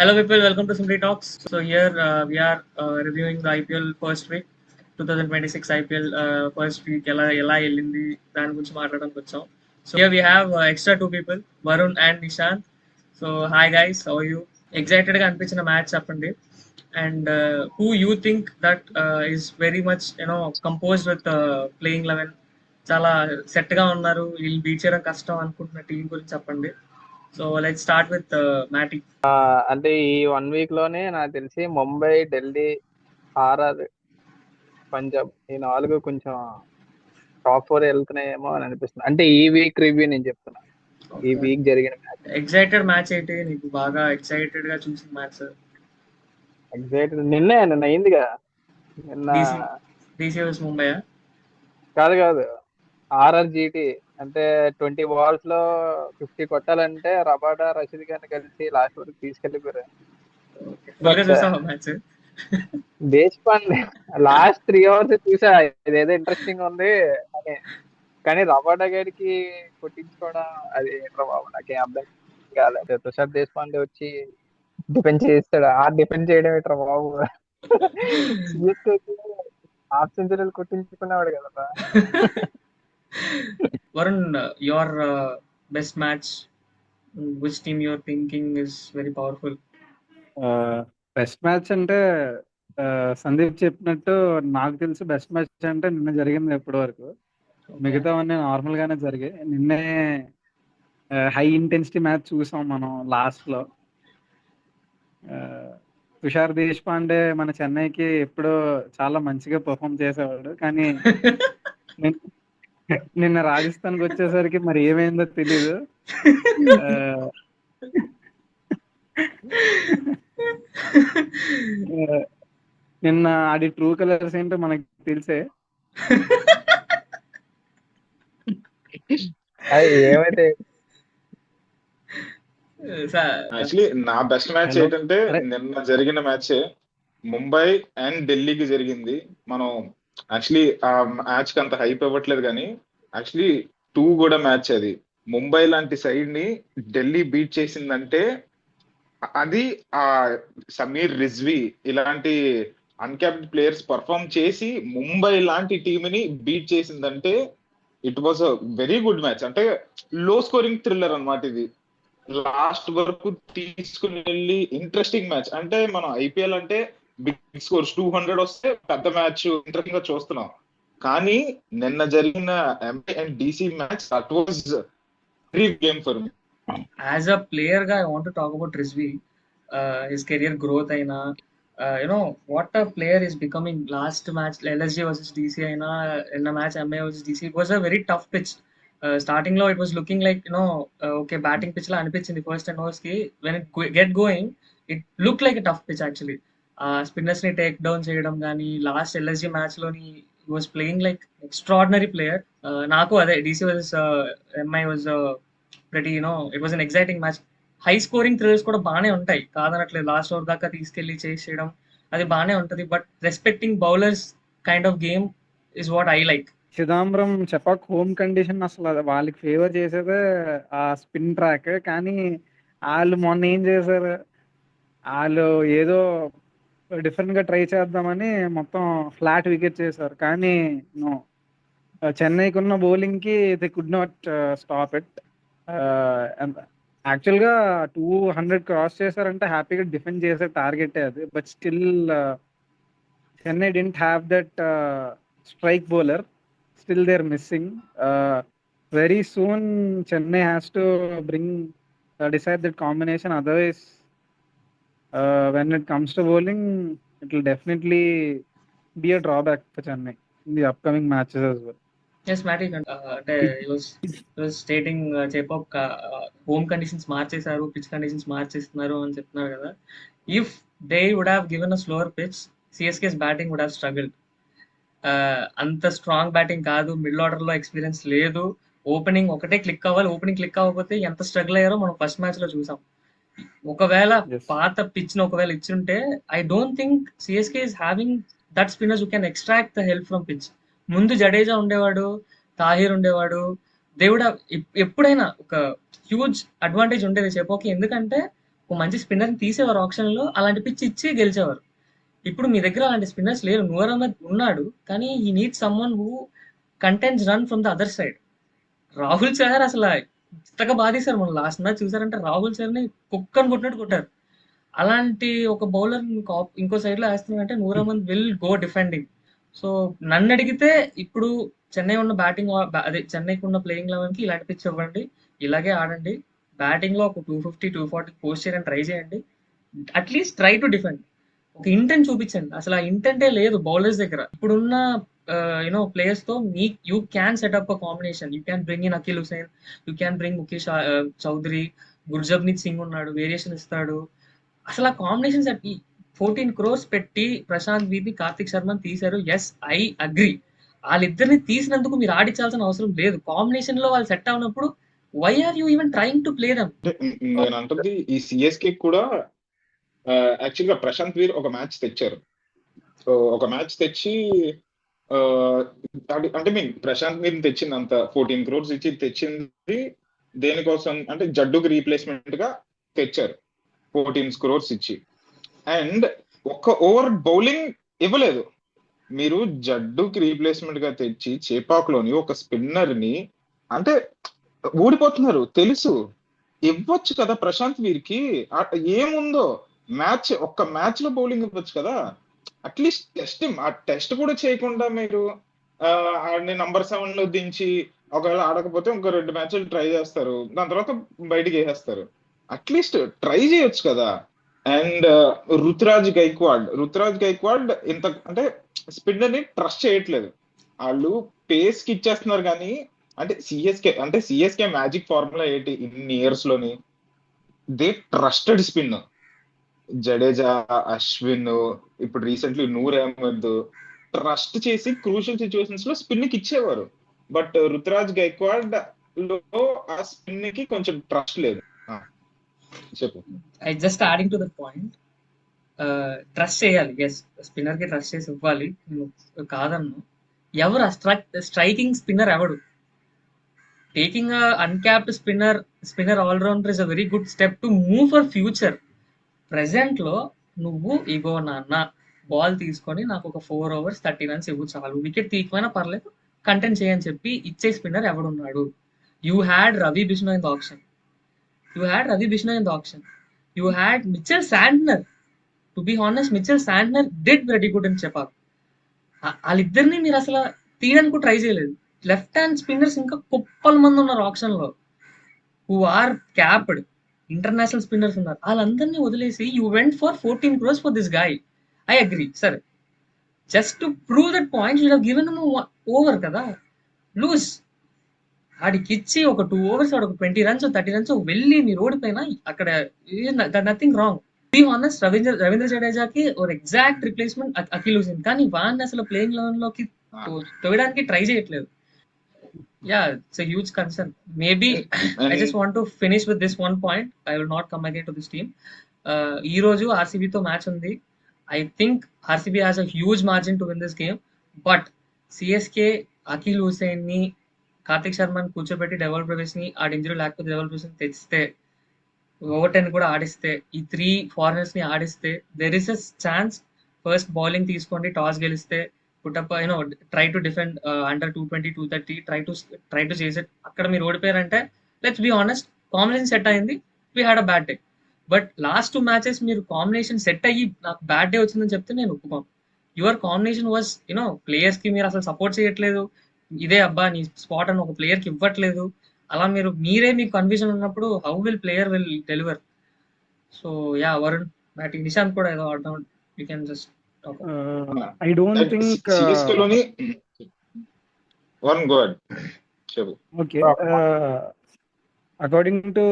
Hello, people. Welcome to Simply Talks. So here we are reviewing the IPL first week, 2026 IPL first week. ఎలా వెళ్ళింది దాని గురించి మాట్లాడడానికి వచ్చాం. So here we have extra two people, Varun and Nishant. So hi guys, how are you? Excited గా అనిపించిన match చెప్పండి. And who you think that is very much composed with playing 11 చాలా సెట్ గా ఉన్నారు, వీళ్ళు బీట్ చేయడం కష్టం అనుకుంటున్న టీం గురించి చెప్పండి. So let's start with మ్యాటి. అంటే ఈ 1 వీక్ లోనే నాకు తెలిసి ముంబై, ఢిల్లీ, ఆర్ఆర్, పంజాబ్ ఈ 4 కొంచెం టాప్ 4 వెళ్తున్నాయేమో అని అనిపిస్తుంది. అంటే ఈ వీక్ రివ్యూ నేను చెప్తున్నా. ఈ వీక్ జరిగిన మ్యాచ్ ఎక్సైటెడ్ మ్యాచ్ ఏంటి నీకు, బాగా ఎక్సైటెడ్ గా చూసిన మ్యాచ్? ఎగ్జాక్ట్ నిన్న అయిందిగా. నిన్న డీసీ వర్సెస్ ముంబై. కాదు ఆర్ఆర్ జీటీ. అంటే 20 balls లో 50 కొట్టాలంటే రబాడా, రషీద్ గారిని కలిసి లాస్ట్ వరకు తీసుకెళ్ళిపోయారు. మ్యాచ్ దేశపాండే లాస్ట్ 3 hours చూసా, ఇదేదో ఇంట్రెస్టింగ్ ఉంది అని. కానీ రబాడా గారికి కొట్టించుకోవడం అది ఏంట్రా బాబు, నాకేం అర్థం కాలేదు. తుషార్ దేశపాండే వచ్చి డిఫెండ్ చేస్తాడు, ఆ డిఫెండ్ చేయడం ఏంట్రా బాబు. హాఫ్ సెంచరీలు కొట్టించుకునేవాడు కదా. Varun, your best match, which team your thinking is very powerful? Best match అంటే సందీప్ చెప్పినట్టు నాకు తెలిసి బెస్ట్ మ్యాచ్ అంటే నిన్న జరిగింది. ఎప్పటి వరకు మిగతావన్నీ నార్మల్ గానే జరిగాయి. నిన్నే హై ఇంటెన్సిటీ మ్యాచ్ చూసాం మనం లాస్ట్ లో. తుషార్ దేశపాండే మన చెన్నైకి ఎప్పుడో చాలా మంచిగా పర్ఫామ్ చేసేవాడు, కానీ నిన్న రాజస్థాన్కి వచ్చేసరికి మరి ఏమైందో తెలీదు. నిన్న ఆడి ట్రూ కలర్స్ ఏంటో మనకి తెలిసే. ఏమైతే యాక్చువల్లీ నా బెస్ట్ మ్యాచ్ ఏంటంటే నిన్న జరిగిన మ్యాచ్ ముంబై అండ్ ఢిల్లీకి జరిగింది. మనం యాక్చువల్లీ ఆ మ్యాచ్ కి అంత హైప్ ఇవ్వట్లేదు, కానీ యాక్చువల్లీ 2 కూడా మ్యాచ్. అది ముంబై లాంటి సైడ్ ని ఢిల్లీ బీట్ చేసిందంటే అది ఆ సమీర్ రిజ్వీ ఇలాంటి అన్క్యాప్డ్ ప్లేయర్స్ పర్ఫామ్ చేసి ముంబై లాంటి టీమ్ ని బీట్ చేసిందంటే it was a very good match. అంటే లో స్కోరింగ్ థ్రిల్లర్ అన్నమాట ఇది. లాస్ట్ వరకు తీసుకుని వెళ్ళి ఇంట్రెస్టింగ్ మ్యాచ్. అంటే మనం ఐపీఎల్ అంటే బిగ్ స్కోర్స్ 200 వస్తే పెద్ద మ్యాచ్ ఇంట్రెస్టింగ్ గా చూస్తున్నాం, కానీ నిన్న జరిగిన MI and DC match that was very game for me. As a player guy, I want to talk about Rizvi, his career growth aina, what a player is becoming. Last match LSG versus DC aina, in a match MA versus DC, it was a very tough pitch. Starting low it was looking like okay, batting pitch la anipichinది first and overs ki. When it get going, it looked like a tough pitch actually. Spinners ni take down చేయడం గానీ last LSG match లోని he was playing like extraordinary player. నాకు అదే DC versus MI was pretty, it was an exciting match. High scoring thrillers కూడా బాగానే ఉంటాయి, కాదనట్లేదు. Last over దాకా తీసుకెళ్లి చేయడం అది బాగానే ఉంటది, but respecting bowlers kind of game is what I like. Chidambaram Chepauk home condition అసలు వాళ్ళకి ఫేవర్ చేసేదే ఆ స్పిన్ ట్రాక్. కానీ వాళ్ళు మొన్న ఏం చేశారు, వాళ్ళు ఏదో డిఫరెంట్ గా ట్రై చేద్దామని మొత్తం ఫ్లాట్ వికెట్ చేశారు. కానీ నో, చెన్నైకి ఉన్న బౌలింగ్ కి they could not stop it. Actual గా 200 క్రాస్ చేశారంటే హ్యాపీగా డిఫెండ్ చేసే టార్గెట్ అది. But still Chennai didn't have that strike bowler. Still they're missing. Very soon Chennai has to decide that combination. Otherwise, when it comes to bowling, it will definitely be a drawback for Chennai in the upcoming matches as well. Yes, Matty, he was stating Chepok home conditions మార్చేశారు, pitch conditions మార్చేస్తున్నారు అని చెప్తున్నారు కదా. If they would have given a slower pitch, CSK's batting would have struggled. అంత strong batting కాదు, middle order లో experience లేదు, opening ఒకటే click అవ్వాలి. ఓపెనింగ్ క్లిక్ అవ్వకపోతే ఎంత స్ట్రగుల్ అయ్యారో మనం ఫస్ట్ మ్యాచ్ లో చూసాం. ఒకవేళ పాత పిచ్ ను ఒకవేళ ఇచ్చుంటే I don't think CSK is having that spinners who can extract the help from pitch. ముందు జడేజా ఉండేవాడు, తాహిర్ ఉండేవాడు, దేవుడు ఎప్పుడైనా ఒక హ్యూజ్ అడ్వాంటేజ్ ఉండేది చెప్పోకి. ఎందుకంటే ఒక మంచి స్పిన్నర్ తీసేవారు ఆప్షన్ లో, అలాంటి పిచ్ ఇచ్చి గెలిచేవారు. ఇప్పుడు మీ దగ్గర అలాంటి స్పిన్నర్స్ లేరు. నూర్ అహ్మద్ ఉన్నాడు, కానీ ఈ need someone who contents run from the other side. Rahul Chahar అసలు ఇంతగా బాధేశారు మనం లాస్ట్ మ్యాచ్ చూసారంటే, రాహుల్ చహర్ని కుక్కని కొట్టినట్టు కొట్టారు. అలాంటి ఒక బౌలర్ ఇంకో సైడ్ లో వేస్తున్నారంటే Noor Ahmad will go defending. So నన్ను అడిగితే ఇప్పుడు చెన్నై ఉన్న బ్యాటింగ్, అదే చెన్నైకి ఉన్న ప్లేయింగ్ లెవెన్ కి ఇలాంటి పిచ్ ఇవ్వండి, ఇలాగే ఆడండి. బ్యాటింగ్ లో ఒక 250-240 పోస్ట్ చేయడానికి ట్రై చేయండి. At least try to defend. ఒక ఇంటెంట్ చూపించండి. అసలు ఆ ఇంటెంటే లేదు బౌలర్స్ దగ్గర. ఇప్పుడున్న ప్లేయర్స్ తో you can set up a combination. You can bring in Akhil Hussain, you can bring Mukesh Choudhary, Gurjapneet Singh ఉన్నాడు, వేరియేషన్ ఇస్తాడు. అసలు ఆ కాంబినేషన్ సెట్ 14 crores పెట్టి ప్రశాంత్ వీర్ని, కార్తిక్ శర్మని తీశారు. Yes, I agree. వాళ్ళిద్దరిని తీసినందుకు మీరు ఆడించాల్సిన అవసరం లేదు. కాంబినేషన్ లో వాళ్ళు సెట్ అవునప్పుడు why are you even trying to play them? నేను అంటుంది ఈ సిఎస్కే కూడా యాక్చువల్ గా ప్రశాంత్ వీర్ ఒక మ్యాచ్ తెచ్చారు. సో ఒక మ్యాచ్ తెచ్చి అంటే మీన్ ప్రశాంత్ వీర్ తెచ్చింది అంత 14 crores ఇచ్చి తెచ్చింది దేనికోసం అంటే జడ్డుకి రీప్లేస్మెంట్ గా తెచ్చారు 14 crores ఇచ్చి. అండ్ ఒక్క ఓవర్ బౌలింగ్ ఇవ్వలేదు. మీరు జడ్డుకి రీప్లేస్మెంట్ గా తెచ్చి చేపాక్లోని ఒక స్పిన్నర్ ని అంటే ఊడిపోతున్నారు తెలుసు, ఇవ్వచ్చు కదా ప్రశాంత్ వీర్కి. ఏముందో మ్యాచ్, ఒక్క మ్యాచ్ లో బౌలింగ్ ఇవ్వచ్చు కదా. అట్లీస్ట్ టెస్ట్, ఆ టెస్ట్ కూడా చేయకుండా మీరు ఆడిని నంబర్ 7 లో దించి ఒకవేళ ఆడకపోతే ఇంకో 2 మ్యాచ్లు ట్రై చేస్తారు, దాని తర్వాత బయటికి వేసేస్తారు. అట్లీస్ట్ ట్రై చేయొచ్చు కదా. అండ్ రుతురాజ్ గైక్వాడ్ ఇంత అంటే స్పిన్నర్ ని ట్రస్ట్ చేయట్లేదు. వాళ్ళు పేస్ కి ఇచ్చేస్తున్నారు కానీ అంటే సిఎస్కే మ్యాజిక్ ఫార్ములా ఏంటి ఇన్ని ఇయర్స్ లోని? They trusted spin. Jadeja, Ashwin, ఇప్పుడు రీసెంట్లీ నూర్ అహ్మద్ ట్రస్ట్ చేసి క్రూషియల్ సిచ్యువేషన్స్ లో స్పిన్ కి ఇచ్చేవారు. బట్ రుతురాజ్ గైక్వాడ్ లో ఆ స్పిన్ కి కొంచెం ట్రస్ట్ లేదు. చెప్పు. I just adding to the point, trust చేయాలి. ఎస్, స్పిన్నర్ కి ట్రస్ట్ చేసి ఇవ్వాలి, కాదన్ను. ఎవరు స్ట్రైకింగ్ స్పిన్నర్ ఎవడు? Taking uncapped spinner allrounder is a very good step to move for future. Present లో నువ్వు ఇగో నాన్న బాల్ తీసుకొని నాకు ఒక 4 overs 30 runs ఇవ్వు చాలు, వికెట్ తీయకపోయినా పర్లేదు, కంటెంట్ చేయని చెప్పి ఇచ్చే స్పిన్నర్ ఎవడున్నాడు? You had Ravi Bishnoi in the option. You had Mitchell Santner. To be honest, Mitchell Santner did very good అని చెప్పాలి. వాళ్ళిద్దరిని మీరు అసలు తీయడానికి ట్రై చేయలేదు. లెఫ్ట్ హ్యాండ్ స్పిన్నర్స్ ఇంకా కుప్పల మంది ఉన్నారు ఆప్షన్ లో, who are capped international spinners ఉన్నారు. వాళ్ళందరినీ వదిలేసి you went for 14 crores for this guy. I agree, సరే, just to prove that point you have given over కదా, లూజ్. ఆడికి ఇచ్చి ఒక 2 overs ఒక 20 runs 30 runs వెళ్ళి మీరు ఓడిపోయినా అక్కడ nothing wrong. Be honest, Ravindra జడేజాకి ఒక ఎగ్జాక్ట్ రిప్లేస్మెంట్ అఖిల్ హుసేన్, కానీ వాడిని అసలు ప్లేయింగ్ లెవెన్ లోకి తోయడానికి ట్రై చేయట్లేదు. Yeah, it's a huge concern. Maybe I just want to finish with this one point. I will not come again to this team. ఈ రోజు RCB తో మ్యాచ్ ఉంది. I think RCB has a huge margin to win this game. But CSK Akhil Hussain ని, కార్తిక్ శర్మని కూర్చోబెట్టి devil Bruce ని, ఆ injury లేకపోతే devil Bruce ని తెచ్చితే, ఓవర్టెన్ కూడా ఆడిస్తే, ఈ 3 foreigners ని ఆడిస్తే, there is a chance first bowling తీసుకోండి, టాస్ గెలిస్తే put up try to defend under 220 230, try to చేసి అక్కడ మీరు ఓడిపోయారంటే let's be honest, combination set అయింది, we had a bad day. But last 2 matches మీరు కాంబినేషన్ సెట్ అయ్యి నాకు బ్యాడ్ డే వచ్చిందని చెప్తే నేను ఒప్పుకోను. యువర్ కాంబినేషన్ వాజ్ ప్లేయర్స్ కి మీరు అసలు సపోర్ట్ చేయట్లేదు, ఇదే అబ్బా నీ స్పాట్ అని ఒక ప్లేయర్ కి ఇవ్వట్లేదు. అలా మీరే మీకు కన్ఫ్యూజన్ ఉన్నప్పుడు how will player will deliver? So yeah, Varun, batting, Nishant కూడా ఏదో ఆడడం, you can just talk. I don't think. CSK లోని వన్ గోడ్ చెప్పు. Okay. According to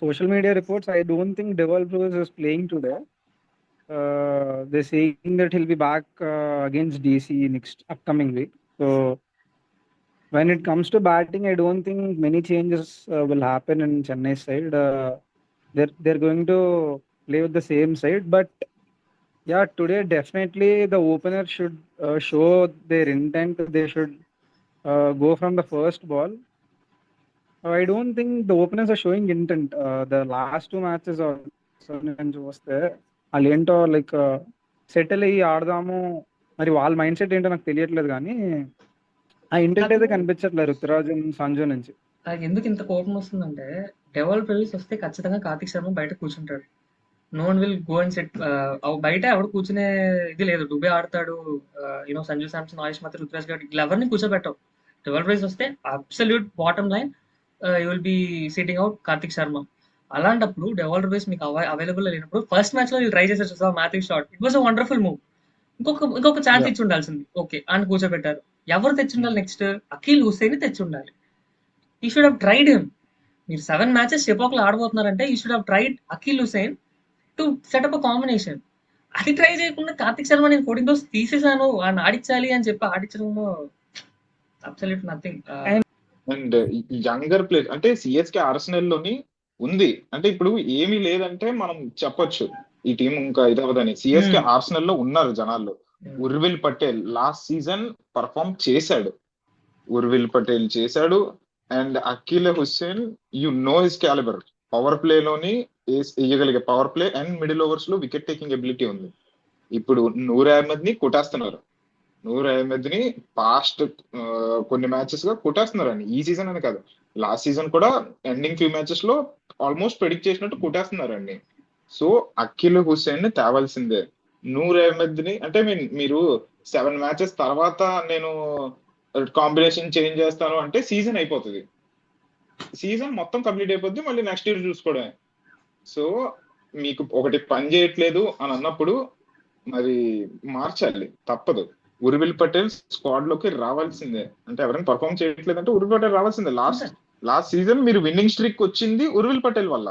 social media reports, I don't think Devil Bruce is playing today. They're saying that he'll be back against DC next upcoming week. So when it comes to batting, I don't think many changes will happen in Chennai side. They're going to play with the same side, but yeah, today definitely the opener should show their intent. They should go from the first ball. I don't think the openers are showing intent. The last 2 matches also, నుంచి చూస్తే వాళ్ళు ఏంటో like settle అయ్యి ఆడదాము, మరి వాళ్ళ mind set ఏంటో నాకు తెలియట్లేదు, కానీ ఆ ఇంటెంట్ అయితే కనిపించట్లేదు రుతురాజ్ సంజు నుంచి. నాకు ఎందుకు ఇంత కోపం వస్తుందంటే, డెవల్ ప్రైస్ వస్తే ఖచ్చితంగా కార్తిక్ శర్మ బయట కూర్చుంటాడు. No one will go and set. బయట ఎవడు కూర్చునే ఇది లేదు. డుబే ఆడతాడు, యూనో సంజు శాంసన్, ఆయుష్ మాత్రం, రుతురాజ్ గారు ఇలా ఎవరిని కూర్చోబెట్టవు. డెవల్ ప్రైస్ వస్తే absolute bottom line you will be sitting out Karthik Sharma. అలాంటప్పుడు డెవల్ ప్రైస్ మీకు అవైలబుల్ లేనప్పుడు ఫస్ట్ మ్యాచ్ లో వీళ్ళు ట్రై చేశారు చూసా Matthew shot. It was a wonderful move. ఇంకొక ఛాన్స్ ఇచ్చి ఉండాల్సింది. ఓకే అని కూర్చోబెట్టారు. ఎవరు తెచ్చి ఉండాలి నెక్స్ట్? అఖిల్ హుస్సేన్ తెచ్చి ఉండాలి. ఈ షుడ్ హావ్ ట్రైడ్ హిమ్. మీరు 7 మ్యాచెస్ చెపోకలు ఆడబోతున్నారంటే ఈ should have tried Akhil Hussain to set up a combination. అది ట్రై చేయకుండా కార్తిక్ శర్మ నేను 14 రోజు తీసేసాను అని ఆడించాలి అని చెప్పి ఆడించడంలో absolute nothing. And younger player అంటే సిఎస్కే ఆర్సెనల్ లోని ఉంది అంటే ఇప్పుడు ఏమీ లేదంటే మనం చెప్పొచ్చు ఈ టీం ఇంకా ఇదవదని. సిఎస్కే ఆర్సెనల్ లో ఉన్నారు జనాల్లో. Urvil Patel last season perform చేశాడు. ఉర్విల్ పటేల్ చేశాడు. And Akhil Hussain you know his calibre. Power play లోని వేయగలిగే power play and middle overs లో వికెట్ టేకింగ్ ఎబిలిటీ ఉంది. ఇప్పుడు నూర్ అహ్మద్ ని కొట్టేస్తున్నారు. నూర్ అహ్మద్ ని పాస్ట్ కొన్ని మ్యాచెస్ గా కొట్టేస్తున్నారు అండి. ఈ సీజన్ అని కాదు, లాస్ట్ సీజన్ కూడా ఎండింగ్ ఫ్యూ మ్యాచెస్ లో ఆల్మోస్ట్ ప్రెడిక్ట్ చేసినట్టు కొట్టేస్తున్నారు అండి. సో అఖిల్ హుస్సేన్ ని తేవాల్సిందే. నూర్ అహ్మద్ ని అంటే మీరు 7 మ్యాచెస్ తర్వాత నేను కాంబినేషన్ చేంజ్ చేస్తాను అంటే సీజన్ అయిపోతుంది. సీజన్ మొత్తం కంప్లీట్ అయిపోద్ది, మళ్ళీ నెక్స్ట్ ఇయర్ చూసుకోవడమే. సో మీకు ఒకటి పని చేయట్లేదు అని అన్నప్పుడు మరి మార్చాలి, తప్పదు. ఉర్విల్ పటేల్ స్క్వాడ్ లోకి రావాల్సిందే. అంటే ఎవరైనా పర్ఫార్మ్ చేయట్లేదు అంటే ఉర్విల్ పటేల్ రావాల్సిందే. లాస్ట్ సీజన్ మీరు విన్నింగ్ స్ట్రీక్ వచ్చింది ఉర్విల్ పటేల్ వల్ల.